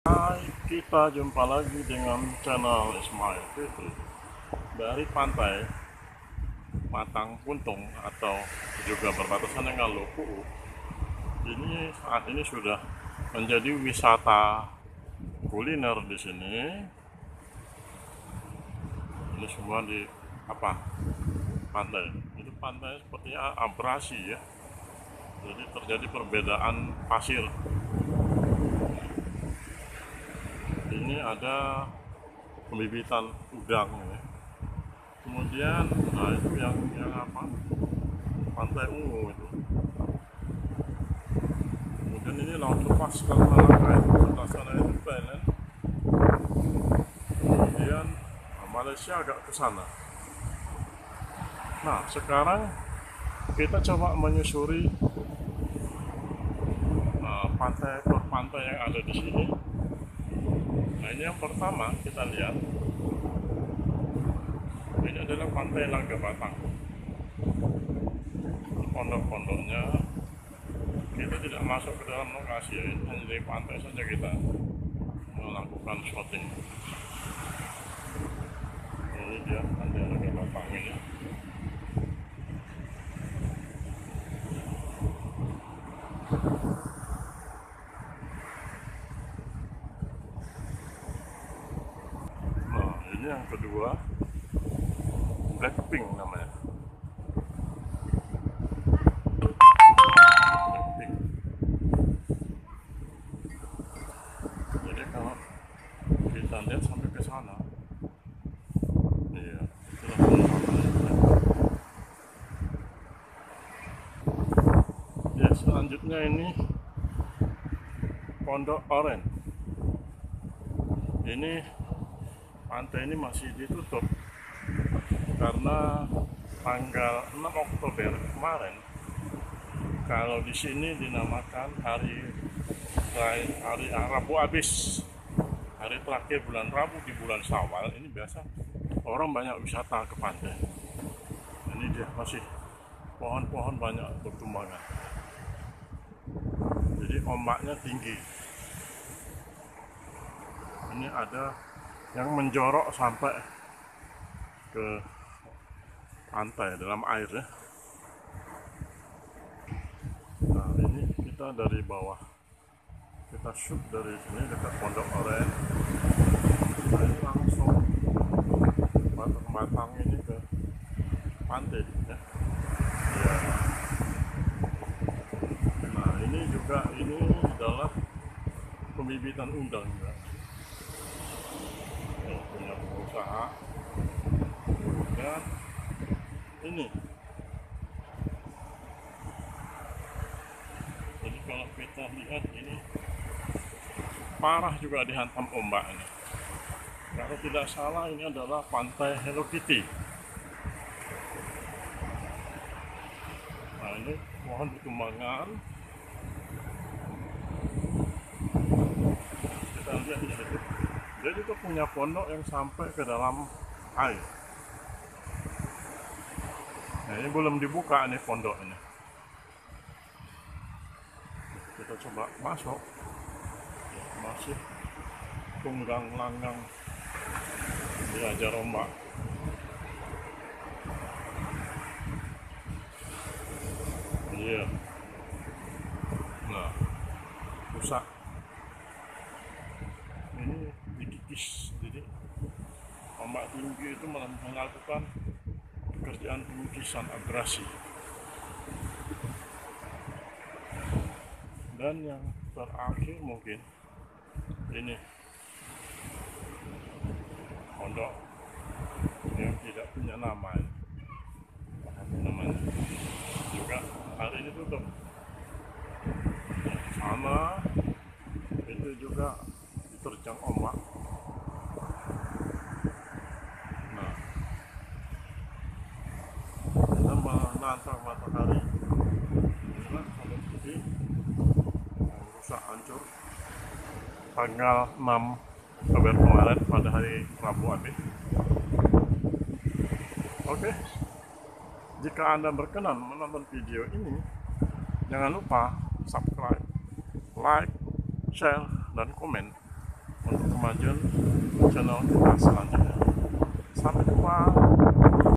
Hai, kita jumpa lagi dengan channel Ismail Fitri dari pantai Matang Puntong atau juga berbatasan dengan Lok Puuk. Ini saat ini sudah menjadi wisata kuliner di sini. Ini semua di pantai. Itu pantai sepertinya abrasi ya. Jadi terjadi perbedaan pasir. Ini ada pembibitan udang ya. Kemudian itu yang pantai ungu itu. Kemudian ini laut lepas karena sebelah sana itu Thailand. Kemudian Malaysia agak ke sana. Nah, sekarang kita coba menyusuri pantai per pantai yang ada di sini. Nah, ini yang pertama kita lihat. Ini adalah pantai Langga Batang. Pondok-pondoknya kita tidak masuk ke dalam lokasi ya. Ini hanya dari pantai saja kita melakukan shooting. Ini dia pantai Langga Batang ini. Nah, ini yang kedua, Blackpink namanya. Blackpink. Jadi kalau kita lihat sampai ke sana, iya, itulah pemandangannya. Ya, selanjutnya ini Pondok Oren. Ini pantai ini masih ditutup karena tanggal 6 Oktober kemarin, kalau di sini dinamakan hari Rabu Habeh, hari terakhir bulan Rabu di bulan Syafar. Ini biasa orang banyak wisata ke pantai. Ini dia masih pohon-pohon banyak bertumbangan. Jadi ombaknya tinggi. Ini ada yang menjorok sampai ke pantai dalam air ya. Nah, ini kita dari bawah, kita shoot dari sini dekat Pondok Oren. Nah, ini langsung batang-batang ini ke pantai ya. Ya. Nah, ini adalah pembibitan udang ya. Punya pengusaha. Dan ini, jadi kalau kita lihat ini parah juga dihantam ombak ini. Kalau tidak salah ini adalah pantai Hello Kitty. Nah, ini pohon bertumbangan. Kita lihat di situ. Dia juga punya pondok yang sampai ke dalam air. Nah, ini belum dibuka nih pondok ini. Kita coba masuk. Ya, masih tunggang langgang diajar ombak. Iya. Nah, rusak. Ini dikikis, jadi ombak tinggi itu melakukan pekerjaan pengikisan abrasi. Dan yang terakhir mungkin ini pondok yang tidak punya nama, namanya juga hari ini tutup. Sama itu juga diterjang ombak. Nah, kita menantang matahari. Inilah kalau putih yang rusak hancur tanggal 6 Oktober kemarin pada hari Rabu Habeh. Oke, jika Anda berkenan menonton video ini, jangan lupa subscribe, like, share, dan komen. kemajuan channel kita selanjutnya.